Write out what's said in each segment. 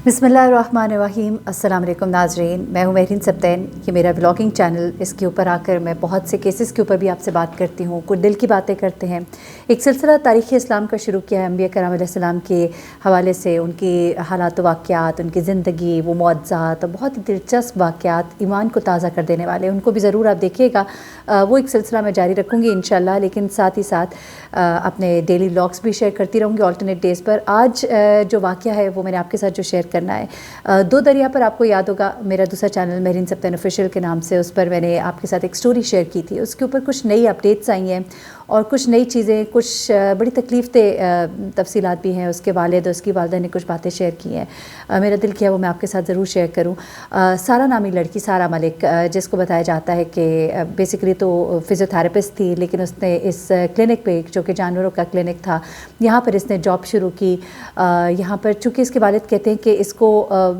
बिस्मिल्लाहिर्रहमानिर्रहीम। अस्सलाम वालेकुम नाज़रीन, मैं हूँ महरीन सब्तैन। ये मेरा व्लॉगिंग चैनल, इसके ऊपर आकर मैं बहुत से केसेस के ऊपर भी आपसे बात करती हूँ, कुछ दिल की बातें करते हैं। एक सिलसिला तारीख़ इस्लाम का शुरू किया है अम्बिया कराम अलैहिस्सलाम के हवाले से, उनकी हालात वाक़यात, उनकी ज़िंदगी, वो मुअज़्ज़ात और बहुत ही दिलचस्प वाक़यात, ईमान को ताज़ा कर देने वाले, उनको भी ज़रूर आप देखिएगा। वो एक सिलसिला मैं जारी रखूँगी इंशाअल्लाह, लेकिन साथ ही साथ अपने डेली व्लॉग्स भी शेयर करती रहूँगी ऑल्टरनेट डेज़ पर। आज जो वाक़या है वो मैंने आपके साथ जो शेयर करना है, दो दरिया पर, आपको याद होगा मेरा दूसरा चैनल महरीन सब्तैन ऑफिशियल के नाम से, उस पर मैंने आपके साथ एक स्टोरी शेयर की थी। उसके ऊपर कुछ नई अपडेट्स आई हैं और कुछ नई चीज़ें, कुछ बड़ी तकलीफ़ तफसीलात भी हैं। उसके वालिद और उसकी वालिदा ने कुछ बातें शेयर की हैं। मेरा दिल किया वो मैं आपके साथ ज़रूर शेयर करूँ। सारा नामी लड़की, सारा मलिक, जिसको बताया जाता है कि बेसिकली तो फ़िज़ियोथेरेपिस्ट थी, लेकिन उसने इस क्लिनिक पे, जो कि जानवरों का क्लिनिक था, यहाँ पर इसने जॉब शुरू की। यहाँ पर चूँकि इसके वालिद कहते हैं कि इसको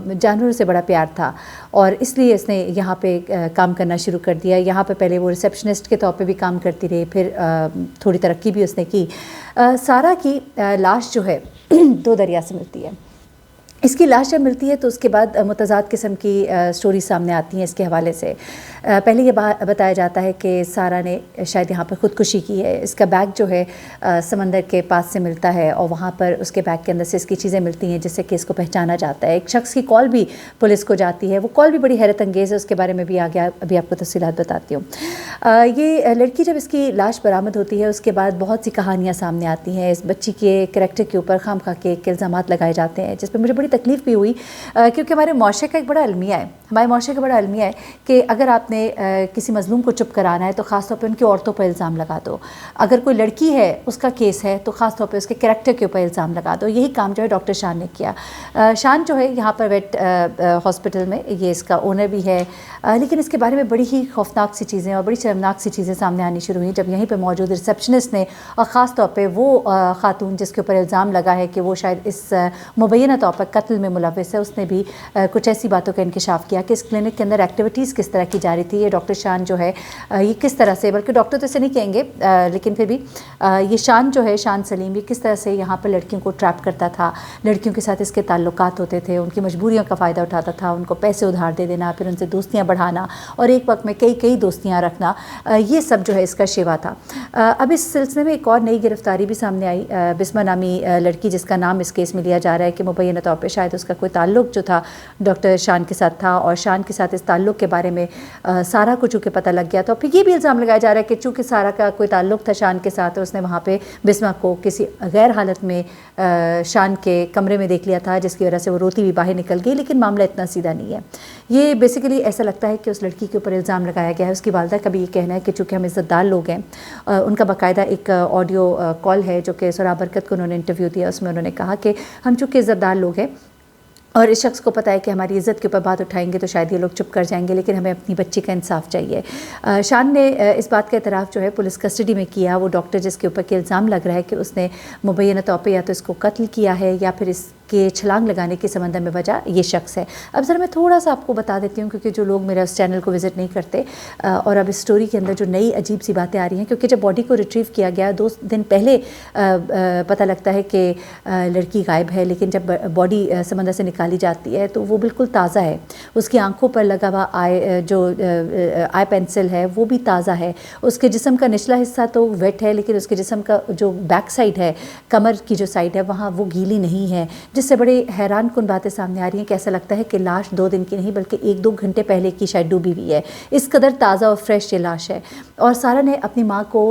जानवरों से बड़ा प्यार था और इसलिए इसने यहाँ पे काम करना शुरू कर दिया। यहाँ पे पहले वो रिसेप्शनिस्ट के तौर पे भी काम करती रही, फिर थोड़ी तरक्की भी उसने की। सारा की लाश जो है दो दरिया से मिलती है। इसकी लाश जब मिलती है तो उसके बाद मुतज़ाद किस्म की स्टोरी सामने आती हैं इसके हवाले से। पहले ये बताया जाता है कि सारा ने शायद यहाँ पर ख़ुदकुशी की है। इसका बैग जो है समंदर के पास से मिलता है और वहाँ पर उसके बैग के अंदर से इसकी चीज़ें मिलती हैं जिससे कि इसको पहचाना जाता है। एक शख्स की कॉल भी पुलिस को जाती है, वो कॉल भी बड़ी हैरत अंगेज़ है, उसके बारे में भी आगे अभी आपको तफसीलात बताती हूँ। ये लड़की जब इसकी लाश बरामद होती है उसके बाद बहुत सी कहानियाँ सामने आती हैं। इस बच्ची के करैक्टर के ऊपर खामखा के इल्ज़ामात लगाए जाते हैं, जिस पर मुझे बड़ी तकलीफ़ भी हुई, क्योंकि हमारे माशरे का एक बड़ा अलमिया है, हमारे माशरे का बड़ा अलमिया है कि अगर आपने किसी मज़लूम को चुप कराना है तो ख़ास तौर पे उनकी औरतों पर इल्ज़ाम लगा दो। अगर कोई लड़की है, उसका केस है, तो ख़ास तौर पे उसके कैरेक्टर के ऊपर इल्ज़ाम लगा दो। यही काम जो है डॉक्टर शान ने किया। शान जो है यहाँ पर वेट हॉस्पिटल में, ये इसका ओनर भी है, लेकिन इसके बारे में बड़ी ही खौफनाक सी चीज़ें और बड़ी शर्मनाक सी चीज़ें सामने आनी शुरू हुई जब यहीं पर मौजूद रिसेप्शनिस्ट ने, और ख़ास तौर पर वो ख़ातून जिसके ऊपर इल्ज़ाम लगा है कि वो शायद इस मुबैना तौर पर कत्ल में मुलव्वस है, उसने भी कुछ ऐसी बातों का इंकशाफ किया कि इस क्लिनिक के अंदर एक्टिविटीज़ किस तरह की जारी थी। ये डॉक्टर शान जो है ये किस तरह से, बल्कि डॉक्टर तो इसे नहीं कहेंगे, लेकिन फिर भी ये शान जो है, शान सलीम, ये किस तरह से यहाँ पर लड़कियों को ट्रैप करता था, लड़कियों के साथ इसके ताल्लुकात होते थे, उनकी मजबूरियों का फ़ायदा उठाता था, उनको पैसे उधार दे देना, फिर उनसे दोस्तियाँ बढ़ाना और एक वक्त में कई दोस्तियाँ रखना, ये सब जो है इसका शेवा था। अब इस सिलसिले में एक और नई गिरफ्तारी भी सामने आई। बिस्मा नामी लड़की, जिसका नाम इस केस में लिया जा रहा है कि मुबैना तौर पर शायद उसका कोई ताल्लुक़ जो था डॉक्टर शान के साथ था, और शान के साथ इस ताल्लुक़ के बारे में सारा को चूँकि पता लग गया, तो फिर ये भी इल्ज़ाम लगाया जा रहा है कि चूँकि सारा का कोई ताल्लुक़ था शान के साथ, उसने वहाँ पे बिस्मा को किसी गैर हालत में शान के कमरे में देख लिया था, जिसकी वजह से वो रोती हुई बाहर निकल गई। लेकिन मामला इतना सीधा नहीं है। ये बेसिकली ऐसा लगता है कि उस लड़की के ऊपर इल्ज़ाम लगाया गया है। उसकी वालिदा का भी ये कहना है कि चूँकि हम इज़्ज़तदार लोग हैं, उनका बाकायदा एक ऑडियो कॉल है जो कि सुरा बरकत को उन्होंने इंटरव्यू दिया, उसमें उन्होंने कहा कि हम चूँकि इज़्ज़तदार लोग हैं और इस शख्स को पता है कि हमारी इज़्ज़त के ऊपर बात उठाएंगे तो शायद ये लोग चुप कर जाएंगे, लेकिन हमें अपनी बच्ची का इंसाफ चाहिए। शान ने इस बात का एतराफ़ जो है पुलिस कस्टडी में किया। वो डॉक्टर जिसके ऊपर के इल्ज़ाम लग रहा है कि उसने मुबैना तौर पर या तो इसको कत्ल किया है या फिर इसके छलांग लगाने के समंदर में वजह ये शख्स है। अब ज़रा मैं थोड़ा सा आपको बता देती हूँ, क्योंकि जो लोग मेरा उस चैनल को विज़िट नहीं करते, और अब इस स्टोरी के अंदर जो नई अजीब सी बातें आ रही हैं, क्योंकि जब बॉडी को रिट्रीव किया गया 2 दिन पहले पता लगता है कि लड़की गायब है, लेकिन जब बॉडी समंदर से निकाली जाती है तो वो बिल्कुल ताज़ा है। उसकी आंखों पर लगा हुआ आई पेंसिल है वो भी ताज़ा है। उसके जिस्म का निचला हिस्सा तो वेट है, लेकिन उसके जिस्म का जो बैक साइड है, कमर की जो साइड है, वहाँ वो गीली नहीं है, जिससे बड़े हैरान कुन बातें सामने आ रही हैं कि ऐसा लगता है कि लाश 2 दिन की नहीं बल्कि 1-2 घंटे पहले की शायद डूबी हुई है। इस कदर ताज़ा और फ्रेश ये लाश है। और सारा ने अपनी माँ को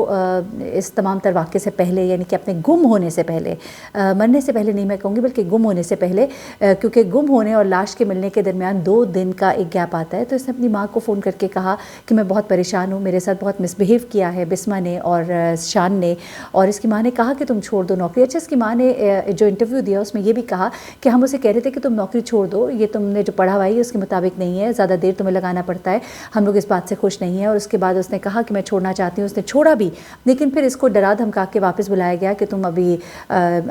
इस तमाम तर वाक़े से पहले, यानी कि अपने गुम होने से पहले, मरने से पहले नहीं मैं कहूँगी बल्कि गुम होने से पहले, क्योंकि गुम होने और लाश के मिलने के दरमियान 2 दिन का एक गैप आता है, तो इसने अपनी माँ को फ़ोन करके कहा कि मैं बहुत परेशान हूँ, मेरे साथ बहुत मिसबिहेव किया है बिस्मा ने और शान ने, और इसकी माँ ने कहा कि तुम छोड़ दो नौकरी। अच्छा, इसकी माँ ने जो इंटरव्यू दिया उसमें ये भी कहा कि हम उसे कह रहे थे कि तुम नौकरी छोड़ दो, ये तुमने जो पढ़ा हुआ है उसके मुताबिक नहीं है, ज़्यादा देर तुम्हें लगाना पड़ता है, हम लोग इस बात से खुश नहीं हैं। और उसके बाद उसने कहा कि मैं छोड़ना चाहती हूँ, उसने छोड़ा भी, लेकिन फिर इसको डरा धमका के वापस बुलाया गया कि तुम अभी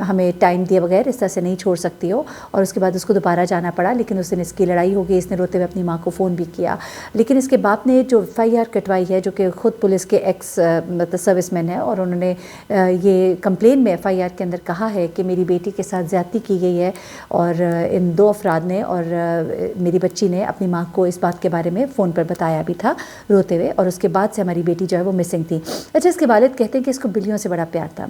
हमें टाइम दिए बगैर इस तरह से नहीं छोड़ सकती हो, और उसके बाद उसको दोबारा जाना पड़ा। लेकिन उस दिन इसकी लड़ाई हो गई, इसने रोते हुए अपनी माँ को फ़ोन भी किया। लेकिन इसके बाप ने जो FIR कटवाई है, जो कि ख़ुद पुलिस के एक्स मतलब सर्विसमैन है, और उन्होंने ये कंप्लेन में FIR के अंदर कहा है कि मेरी बेटी के साथ ज़्यादती की गई گئی ہے، اور ان 2 افراد نے اور میری بچی نے اپنی ماں کو اس بات کے بارے میں فون پر بتایا بھی تھا روتے ہوئے، اور اس کے بعد سے ہماری بیٹی جو ہے وہ مسنگ تھی۔ اچھا، اس کے والد کہتے ہیں کہ اس کو بلیوں سے بڑا پیار تھا۔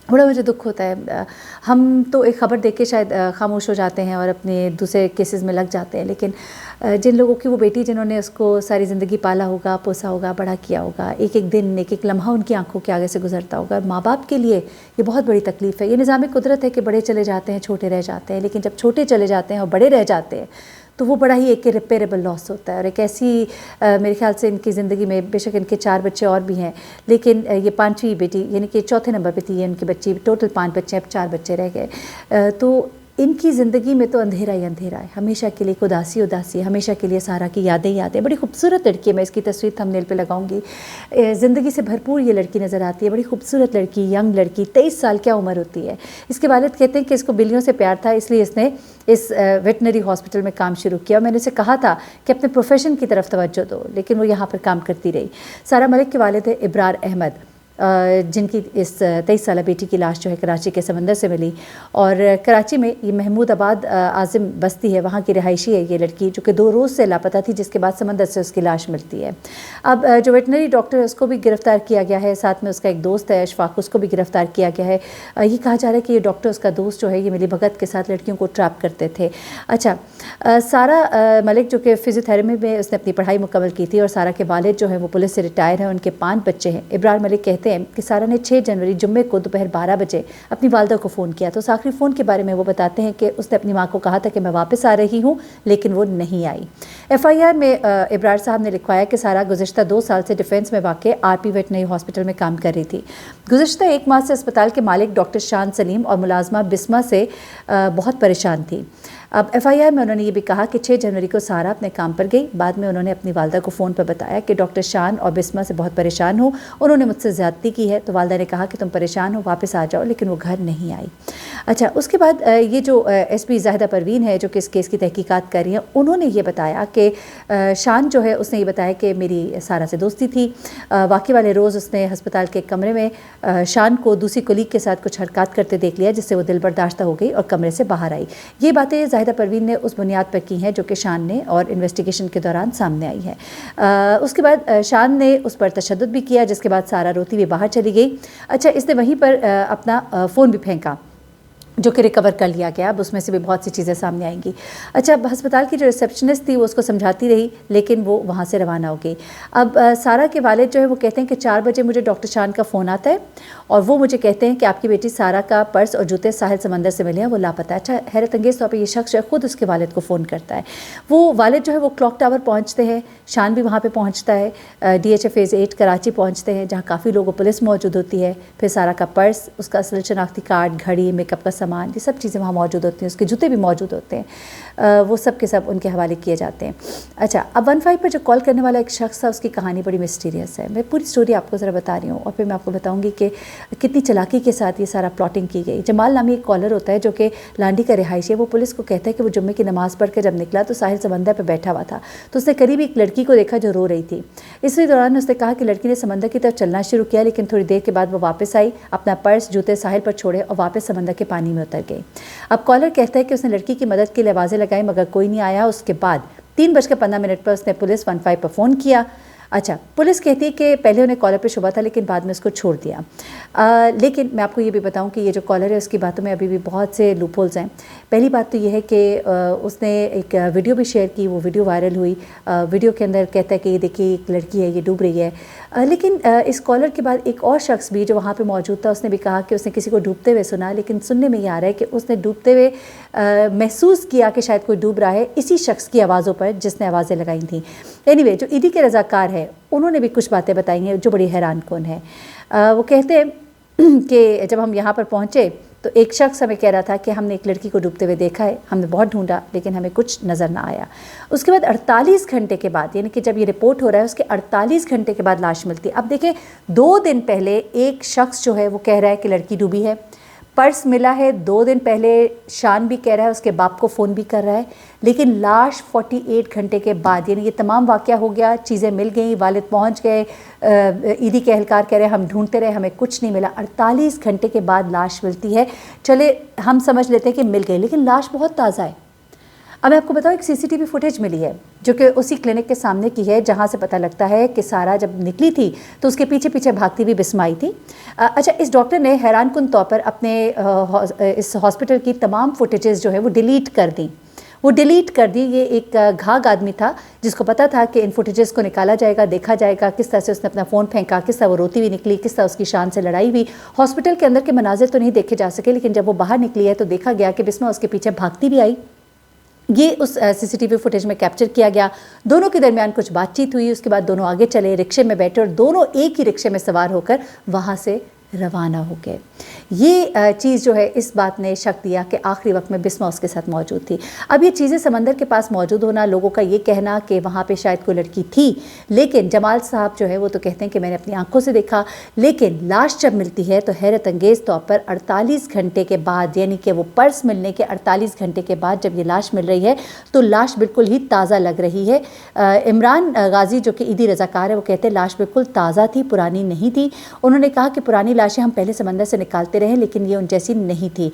بڑا مجھے دکھ ہوتا ہے، ہم تو ایک خبر دیکھ کے شاید خاموش ہو جاتے ہیں اور اپنے دوسرے کیسز میں لگ جاتے ہیں، لیکن جن لوگوں کی وہ بیٹی جنہوں نے اس کو ساری زندگی پالا ہوگا، پوسا ہوگا، بڑا کیا ہوگا، ایک ایک دن، ایک ایک لمحہ ان کی آنکھوں کے آگے سے گزرتا ہوگا، ماں باپ کے لیے یہ بہت بڑی تکلیف ہے۔ یہ نظام قدرت ہے کہ بڑے چلے جاتے ہیں، چھوٹے رہ جاتے ہیں، لیکن جب چھوٹے چلے جاتے ہیں اور بڑے رہ جاتے ہیں تو وہ بڑا ہی ایک ریپیریبل لاس ہوتا ہے، اور ایک ایسی میرے خیال سے ان کی زندگی میں، بے شک ان کے 4 بچے اور بھی ہیں، لیکن یہ 5ویں بیٹی یعنی کہ چوتھے نمبر پہ تھی یہ ان کی بچی، ٹوٹل 5 بچے، اب 4 بچے رہ گئے، تو ان کی زندگی میں تو اندھیرا ہی اندھیرا ہے، ہمیشہ کے لیے اداسی اداسی، ہمیشہ کے لیے سارا کی یادیں یادیں۔ بڑی خوبصورت لڑکی ہے، میں اس کی تصویر تھمبنیل پہ لگاؤں گی، زندگی سے بھرپور یہ لڑکی نظر آتی ہے، بڑی خوبصورت لڑکی، ینگ لڑکی، 23 سال کیا عمر ہوتی ہے۔ اس کے والد کہتے ہیں کہ اس کو بلیوں سے پیار تھا، اس لیے اس نے اس ویٹنری ہاسپٹل میں کام شروع کیا، اور میں نے اسے کہا تھا کہ اپنے پروفیشن کی طرف توجہ دو، لیکن وہ یہاں پر کام کرتی رہی۔ سارہ ملک کے والد ہے ابرار احمد، جن کی اس 23 سالہ بیٹی کی لاش جو ہے کراچی کے سمندر سے ملی، اور کراچی میں یہ محمود آباد عازم بستی ہے، وہاں کی رہائشی ہے یہ لڑکی، جو کہ 2 روز سے لاپتہ تھی، جس کے بعد سمندر سے اس کی لاش ملتی ہے۔ اب جو ویٹنری ڈاکٹر ہے اس کو بھی گرفتار کیا گیا ہے، ساتھ میں اس کا ایک دوست ہے اشفاق، اس کو بھی گرفتار کیا گیا ہے۔ یہ کہا جا رہا ہے کہ یہ ڈاکٹر، اس کا دوست جو ہے، یہ ملی بھگت کے ساتھ لڑکیوں کو ٹریپ کرتے تھے۔ اچھا، سارہ ملک جو کہ فزیوتھراپی میں اس نے اپنی پڑھائی مکمل کی تھی، اور سارہ کے والد جو ہیں وہ پولیس سے ریٹائر ہیں، ان کے 5 بچے ہیں۔ ابرار ملک کہتے ہیں کہ سارہ نے 6 جنوری جمعے کو دوپہر 12 بجے اپنی والدہ کو فون کیا، تو اس آخری فون کے بارے میں وہ بتاتے ہیں کہ اس نے اپنی ماں کو کہا تھا کہ میں واپس آ رہی ہوں، لیکن وہ نہیں آئی۔ FIR میں ابرار صاحب نے لکھوایا کہ سارہ گزشتہ 2 سال سے ڈیفینس میں واقع RP ویٹنری ہاسپٹل میں کام کر رہی تھی۔ گزشتہ 1 ماہ سے اسپتال کے مالک ڈاکٹر شان سلیم اور ملازمہ بسمہ سے بہت پریشان تھی۔ اب FIR میں انہوں نے یہ بھی کہا کہ 6 جنوری کو سارہ اپنے کام پر گئی، بعد میں انہوں نے اپنی والدہ کو فون پر بتایا کہ ڈاکٹر شان اور بسمہ سے بہت پریشان ہوں، انہوں نے مجھ سے زیادتی کی ہے، تو والدہ نے کہا کہ تم پریشان ہو، واپس آ جاؤ، لیکن وہ گھر نہیں آئی۔ اچھا، اس کے بعد یہ جو SP زاہدہ پروین ہے جو کہ اس کیس کی تحقیقات کر رہی ہیں، انہوں نے یہ بتایا کہ شان جو ہے اس نے یہ بتایا کہ میری سارہ سے دوستی تھی، واقعے والے روز اس نے ہسپتال کے کمرے میں شان کو دوسری کولیگ کے ساتھ کچھ حرکات کرتے دیکھ لیا، جس سے وہ دل برداشتہ ہو گئی اور کمرے سے باہر آئی۔ یہ باتیں زاہدہ پروین نے اس بنیاد پر کی ہیں جو کہ شان نے اور انویسٹیگیشن کے دوران سامنے آئی ہے۔ اس کے بعد شان نے اس پر تشدد بھی کیا، جس کے بعد سارہ روتی ہوئی باہر چلی گئی۔ اچھا، اس نے وہیں پر اپنا فون بھی پھینکا جو کہ ریکور کر لیا گیا، اب اس میں سے بھی بہت سی چیزیں سامنے آئیں گی۔ اچھا، اب ہسپتال کی جو ریسیپشنسٹ تھی وہ اس کو سمجھاتی رہی، لیکن وہ وہاں سے روانہ ہو گئی۔ اب سارہ کے والد جو ہے وہ کہتے ہیں کہ 4 بجے مجھے ڈاکٹر شان کا فون آتا ہے، اور وہ مجھے کہتے ہیں کہ آپ کی بیٹی سارہ کا پرس اور جوتے ساحل سمندر سے ملے ہیں، وہ لاپتہ ہے۔ اچھا، حیرت انگیز طور پہ یہ شخص جو ہے خود اس کے والد کو فون کرتا ہے۔ وہ والد جو ہے وہ کلاک ٹاور پہنچتے ہیں، شان بھی وہاں پہ پہنچتا ہے، DHA فیز 8 کراچی پہنچتے ہیں، جہاں کافی لوگ پولیس موجود ہوتی ہے۔ پھر سارہ کا پرس، اس کا اصل شناختی کارڈ، گھڑی، میک اپ کا سامان، یہ سب چیزیں وہاں موجود ہوتی ہیں، اس کے جوتے بھی موجود ہوتے ہیں، وہ سب کے سب ان کے حوالے کیے جاتے ہیں۔ اچھا، اب 15 پر جو کال کرنے والا ایک شخص تھا، اس کی کہانی بڑی مسٹیریس ہے۔ میں پوری سٹوری آپ کو ذرا بتا رہی ہوں، اور پھر میں آپ کو بتاؤں گی کہ کتنی چلاکی کے ساتھ یہ سارا پلاٹنگ کی گئی۔ جمال نامی ایک کالر ہوتا ہے جو کہ لانڈی کا رہائشی ہے، وہ پولیس کو کہتا ہے کہ وہ جمعے کی نماز پڑھ کے جب نکلا تو ساحل سمندر پہ بیٹھا ہوا تھا، تو اس نے قریب ایک لڑکی کو دیکھا جو رو رہی تھی۔ اسی دوران اس نے کہا کہ لڑکی نے سمندر کی طرف چلنا شروع کیا، لیکن تھوڑی دیر کے بعد وہ واپس آئی، اپنا پرس، جوتے ساحل پر چھوڑے اور واپس سمندر کے پانی میں اتر گئی۔ اب کالر کہتا ہے کہ اس نے لڑکی کی مدد کے لیے آوازیں لگائیں مگر کوئی نہیں آیا۔ اس کے بعد 3:15 پر اس نے پولیس 15 پر فون کیا۔ اچھا، پولیس کہتی ہے کہ پہلے انہیں کالر پہ شبہ تھا، لیکن بعد میں اس کو چھوڑ دیا۔ لیکن میں آپ کو یہ بھی بتاؤں کہ یہ جو کالر ہے اس کی باتوں میں ابھی بھی بہت سے لوپ ہولز ہیں۔ پہلی بات تو یہ ہے کہ اس نے ایک ویڈیو بھی شیئر کی، وہ ویڈیو وائرل ہوئی۔ ویڈیو کے اندر کہتا ہے کہ یہ دیکھیے ایک لڑکی ہے، یہ ڈوب رہی ہے، لیکن اس کالر کے بعد ایک اور شخص بھی جو وہاں پہ موجود تھا، اس نے بھی کہا کہ اس نے کسی کو ڈوبتے ہوئے سنا، لیکن سننے میں یہ آ رہا ہے کہ اس نے ڈوبتے ہوئے محسوس کیا کہ شاید کوئی ڈوب رہا ہے اسی شخص کی آوازوں پر جس نے آوازیں لگائی تھیں۔ اینی وے، جو عیدی کے رضاکار ہیں انہوں نے بھی کچھ باتیں بتائی ہیں جو بڑی حیران کن ہیں۔ وہ کہتے ہیں کہ جب ہم یہاں پر پہنچے تو ایک شخص ہمیں کہہ رہا تھا کہ ہم نے ایک لڑکی کو ڈوبتے ہوئے دیکھا ہے، ہم نے بہت ڈھونڈا لیکن ہمیں کچھ نظر نہ آیا۔ اس کے بعد 48 گھنٹے کے بعد، یعنی کہ جب یہ رپورٹ ہو رہا ہے اس کے 48 گھنٹے کے بعد لاش ملتی ہے۔ اب دیکھیں، 2 دن پہلے ایک شخص جو ہے وہ کہہ رہا ہے کہ لڑکی ڈوبی ہے، पर्स मिला है 2 दिन पहले, शान भी कह रहा है, उसके बाप को फ़ोन भी कर रहा है, लेकिन लाश 48 घंटे के बाद, यानी ये तमाम वाक़या हो गया, चीज़ें मिल गई, वालिद पहुंच गए, ईदी के एहलकार कह रहे हैं हम ढूंढते रहे, हमें कुछ नहीं मिला। 48 घंटे के बाद लाश मिलती है। चले हम समझ लेते हैं कि मिल गई, लेकिन लाश बहुत ताज़ा है। अब मैं आपको बताऊँ, एक CCTV फुटेज मिली है जो कि उसी क्लिनिक के सामने की है, जहाँ से पता लगता है कि सारा जब निकली थी तो उसके पीछे पीछे भागती हुई बिस्मा आई थी। अच्छा, इस डॉक्टर ने हैरान कुन तौर पर अपने इस हॉस्पिटल की तमाम फुटेजेस जो है वो डिलीट कर दी। ये एक घाघ आदमी था जिसको पता था कि इन फुटेजेस को निकाला जाएगा, देखा जाएगा, किस तरह से उसने अपना फ़ोन फेंका, किस तरह वो रोती हुई निकली, किस तरह उसकी शान से लड़ाई हुई। हॉस्पिटल के अंदर के मनाजिर तो नहीं देखे जा सके, लेकिन जब वो बाहर निकली है तो देखा गया कि बिस्मा उसके पीछे भागती भी आई। ये उस CCTV फुटेज में कैप्चर किया गया। दोनों के दरमियान कुछ बातचीत हुई, उसके बाद दोनों आगे चले, रिक्शे में बैठे और दोनों एक ही रिक्शे में सवार होकर वहाँ से रवाना हो गए। ये चीज़ जो है, इस बात ने शक दिया कि आखिरी वक्त में बिस्मा उसके साथ मौजूद थी। अब ये चीज़ें समंदर के पास मौजूद होना, लोगों का ये कहना कि वहाँ पे शायद कोई लड़की थी, लेकिन जमाल साहब जो है वो तो कहते हैं कि मैंने अपनी आंखों से देखा, लेकिन लाश जब मिलती है तो हैरत अंगेज़ तौर पर 48 घंटे के बाद, यानी कि वो पर्स मिलने के 48 घंटे के बाद जब ये लाश मिल रही है तो लाश बिल्कुल ही ताज़ा लग रही है। इमरान गाजी जो कि ईदी रज़ाकार है, वो कहते हैं लाश बिल्कुल ताज़ा थी, पुरानी नहीं थी। उन्होंने कहा कि पुरानी लाशें हम पहले समंदर से निकालते रहे, लेकिन ये उन जैसी नहीं थी।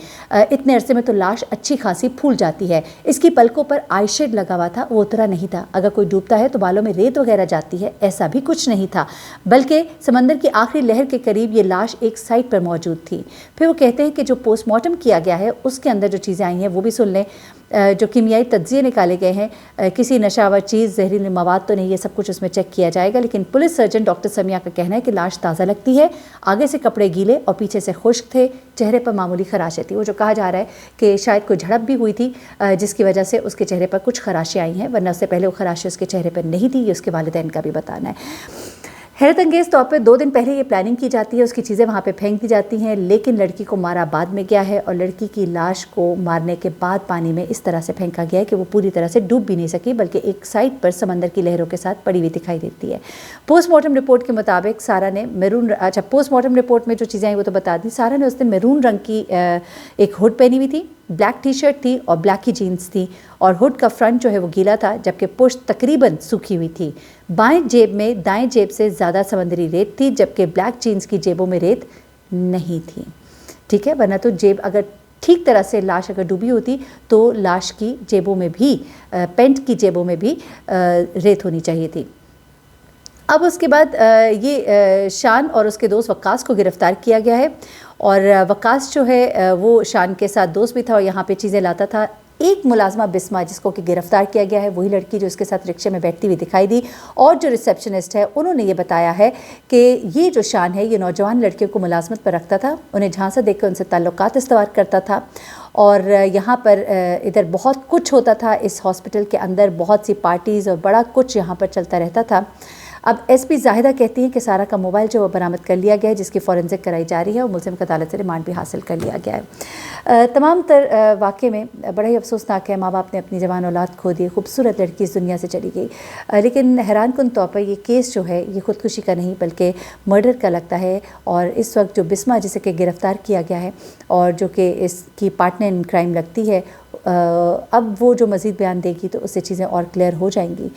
इतने अरसे में तो लाश अच्छी खासी फूल जाती है। इसकी पलकों पर आई शेड लगा हुआ था, वो उतरा नहीं था। अगर कोई डूबता है तो बालों में रेत वगैरह जाती है, ऐसा भी कुछ नहीं था, बल्कि समंदर की आखिरी लहर के करीब ये लाश एक साइड पर मौजूद थी। फिर वो कहते हैं कि जो पोस्टमार्टम किया गया है उसके अंदर जो चीज़ें आई हैं वो भी सुन लें। जो कीमियाई तज्ज़िये निकाले गए हैं, किसी नशावर चीज़, जहरीले मवाद तो नहीं, ये सब कुछ उसमें चेक किया जाएगा। लेकिन पुलिस सर्जन डॉक्टर समिया का कहना है कि लाश ताज़ा लगती है, आगे से कपड़े गीले और पीछे से खुश्क थे, चेहरे पर मामूली खराशें थी। वो जो कहा जा रहा है कि शायद कोई झड़प भी हुई थी जिसकी वजह से उसके चेहरे पर कुछ खराशें आई हैं, वरना उससे पहले वो खराशें उसके चेहरे पर नहीं थी। ये उसके वालिदैन का भी बताना है। हैरत अंगेज़ तौर पर 2 दिन पहले ये प्लानिंग की जाती है, उसकी चीज़ें वहाँ पे फेंक दी जाती हैं, लेकिन लड़की को मारा बाद में गया है और लड़की की लाश को मारने के बाद पानी में इस तरह से फेंका गया है कि वो पूरी तरह से डूब भी नहीं सकी, बल्कि एक साइड पर समंदर की लहरों के साथ पड़ी हुई दिखाई देती है। पोस्टमार्टम रिपोर्ट के मुताबिक सारा ने पोस्टमार्टम रिपोर्ट में जो चीज़ें आई वो तो बता दी। सारा ने उस दिन मैरून रंग की एक हुड पहनी हुई थी, ब्लैक टी-शर्ट थी और ब्लैक ही जीन्स थी, और हुड का फ्रंट जो है वो गीला था, जबकि पुश्त तकरीबन सूखी हुई थी। बाएं जेब में दाएं जेब से ज़्यादा समुद्री रेत थी, जबकि ब्लैक जीन्स की जेबों में रेत नहीं थी। ठीक है, वरना तो जेब अगर ठीक तरह से लाश अगर डूबी होती तो लाश की जेबों में भी, पेंट की जेबों में भी रेत होनी चाहिए थी। अब उसके बाद ये शान और उसके दोस्त वक्कास को गिरफ़्तार किया गया है, और वक्कास जो है वो शान के साथ दोस्त भी था और यहाँ पे चीज़ें लाता था। एक मुलाजमा बिस्मा जिसको कि गिरफ़्तार किया गया है, वही लड़की जो इसके साथ रिक्शे में बैठती हुई दिखाई दी, और जो रिसेप्शनिस्ट है उन्होंने ये बताया है कि ये जो शान है ये नौजवान लड़कियों को मुलाजमत पर रखता था, उन्हें झांसा देकर उनसे ताल्लुकात इस्तवार करता था, और यहाँ पर इधर बहुत कुछ होता था इस हॉस्पिटल के अंदर, बहुत सी पार्टीज़ और बड़ा कुछ यहाँ पर चलता रहता था। अब SP जाहिदा कहती हैं कि सारा का मोबाइल जो वो बरामद कर लिया गया है, जिसकी फॉरेंसिक कराई जा रही है, और मुल्ज़िम की अदालत से रिमांड भी हासिल कर लिया गया है। तमाम तर वाक़े में बड़ा ही अफसोसनाक है, माँ बाप ने अपनी जवान औलाद खो दी, खूबसूरत लड़की इस दुनिया से चली गई। लेकिन हैरान कुन तौर पर ये केस जो है ये ख़ुदकुशी का नहीं बल्कि मर्डर का लगता है, और इस वक्त जो बिस्मा जिसे कि गिरफ़्तार किया गया है और जो कि इसकी पार्टनर इन क्राइम लगती है, अब वो जो मज़ीद बयान देगी तो उससे चीज़ें और क्लियर हो जाएंगी।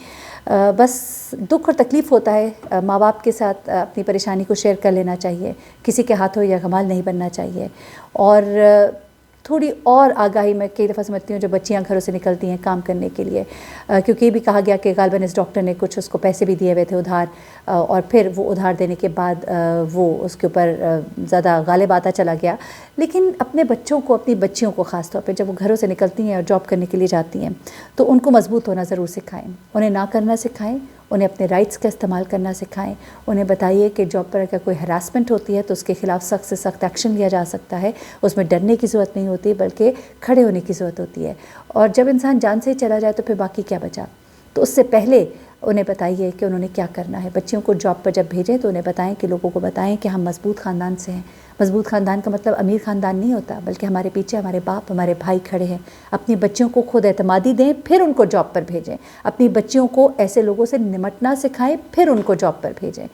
बस दुख और तकलीफ़ होता है, माँ बाप के साथ अपनी परेशानी को शेयर कर लेना चाहिए, किसी के हाथों या कमाल नहीं बनना चाहिए। और थोड़ी और आगाही मैं कई दफ़ा समझती हूँ जो बच्चियाँ घरों से निकलती हैं काम करने के लिए, क्योंकि ये भी कहा गया कि गालिबन इस डॉक्टर ने कुछ उसको पैसे भी दिए हुए थे उधार, और फिर वो उधार देने के बाद वो उसके ऊपर ज़्यादा गालिब आता चला गया। लेकिन अपने बच्चों को, अपनी बच्चियों को ख़ास तौर पे जब वो घरों से निकलती हैं और जॉब करने के लिए जाती हैं तो उनको मजबूत होना ज़रूर सिखाएं, उन्हें ना करना सिखाएं, उन्हें अपने राइट्स का इस्तेमाल करना सिखाएं। उन्हें बताइए कि जॉब पर अगर कोई हरासमेंट होती है तो उसके ख़िलाफ़ सख्त से सख्त एक्शन लिया जा सकता है, उसमें डरने की ज़रूरत नहीं होती बल्कि खड़े होने की ज़रूरत होती है। और जब इंसान जान से ही चला जाए तो फिर बाकी क्या बचा। तो उससे पहले उन्हें बताइए कि उन्होंने क्या करना है। बच्चियों को जॉब पर जब भेजें तो उन्हें बताएं कि लोगों को बताएं कि हम मजबूत ख़ानदान से हैं। मजबूत ख़ानदान का मतलब अमीर ख़ानदान नहीं होता, बल्कि हमारे पीछे हमारे बाप, हमारे भाई खड़े हैं। अपनी बच्चियों को खुद एतमादी दें, फिर उनको जॉब पर भेजें। अपनी बच्चियों को ऐसे लोगों से निमटना सिखाएं, फिर उनको जॉब पर भेजें।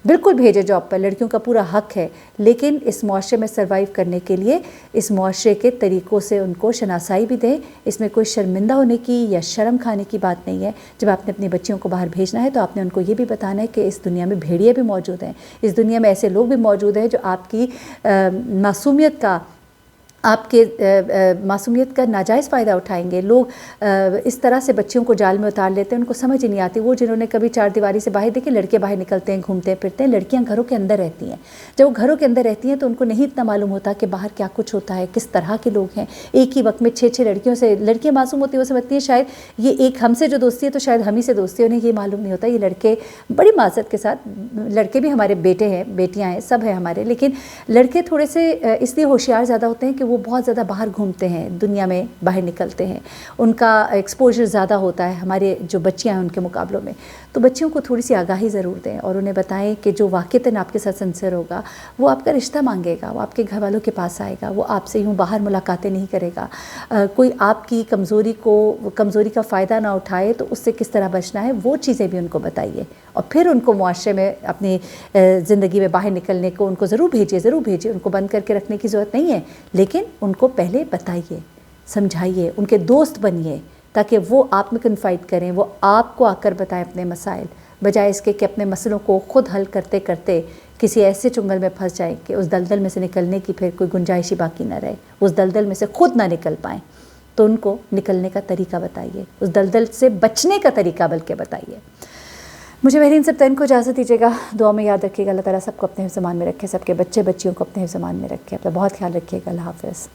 بالکل بھیجے جاب پر، لڑکیوں کا پورا حق ہے، لیکن اس معاشرے میں سروائیو کرنے کے لیے اس معاشرے کے طریقوں سے ان کو شناسائی بھی دیں۔ اس میں کوئی شرمندہ ہونے کی یا شرم کھانے کی بات نہیں ہے۔ جب آپ نے اپنی بچیوں کو باہر بھیجنا ہے تو آپ نے ان کو یہ بھی بتانا ہے کہ اس دنیا میں بھیڑیے بھی موجود ہیں، اس دنیا میں ایسے لوگ بھی موجود ہیں جو آپ کی معصومیت کا ناجائز فائدہ اٹھائیں گے۔ لوگ اس طرح سے بچیوں کو جال میں اتار لیتے ہیں، ان کو سمجھ ہی نہیں آتی۔ وہ جنہوں نے کبھی چار دیواری سے باہر دیکھے، لڑکے باہر نکلتے ہیں، گھومتے پھرتے ہیں، لڑکیاں گھروں کے اندر رہتی ہیں۔ جب وہ گھروں کے اندر رہتی ہیں تو ان کو نہیں اتنا معلوم ہوتا کہ باہر کیا کچھ ہوتا ہے، کس طرح کے لوگ ہیں۔ ایک ہی وقت میں 6 لڑکیوں سے، لڑکیاں معصوم ہوتی ہیں، وہ سمجھتی ہیں شاید یہ ایک ہم سے جو دوستی ہے تو شاید ہم ہی سے دوستی ہے، انہیں یہ معلوم نہیں ہوتا یہ لڑکے، بڑی معذرت کے ساتھ، لڑکے بھی ہمارے بیٹے ہیں، بیٹیاں ہیں، سب ہیں ہمارے، لیکن لڑکے تھوڑے سے اس لیے ہوشیار زیادہ ہوتے ہیں کہ وہ بہت زیادہ باہر گھومتے ہیں، دنیا میں باہر نکلتے ہیں، ان کا ایکسپوجر زیادہ ہوتا ہے ہمارے جو بچیاں ہیں ان کے مقابلوں میں۔ تو بچیوں کو تھوڑی سی آگاہی ضرور دیں اور انہیں بتائیں کہ جو واقعتاً آپ کے ساتھ سنسر ہوگا وہ آپ کا رشتہ مانگے گا، وہ آپ کے گھر والوں کے پاس آئے گا، وہ آپ سے یوں باہر ملاقاتیں نہیں کرے گا، کوئی آپ کی کمزوری کا فائدہ نہ اٹھائے تو اس سے کس طرح بچنا ہے، وہ چیزیں بھی ان کو بتائیے۔ اور پھر ان کو معاشرے میں اپنی زندگی میں باہر نکلنے کو ان کو ضرور بھیجیے، ان کو بند کر کے رکھنے کی ضرورت نہیں ہے، لیکن ان کو پہلے بتائیے، سمجھائیے، ان کے دوست بنیے تاکہ وہ آپ میں کنفائڈ کریں، وہ آپ کو آ کر بتائیں اپنے مسائل، بجائے اس کے کہ اپنے مسئلوں کو خود حل کرتے کرتے کسی ایسے چنگل میں پھنس جائیں کہ اس دلدل میں سے نکلنے کی پھر کوئی گنجائش ہی باقی نہ رہے، اس دلدل میں سے خود نہ نکل پائیں۔ تو ان کو نکلنے کا طریقہ بتائیے، اس دلدل سے بچنے کا طریقہ بلکہ بتائیے۔ مجھے مہرین سبطین کو اجازت دیجیے گا، دعا میں یاد رکھیے گا، اللہ تعالیٰ سب کو اپنے حفظ امان میں رکھے، سب کے بچے بچیوں کو اپنے حفظ امان میں رکھے، اپنا بہت خیال رکھیے گا، اللہ حافظ۔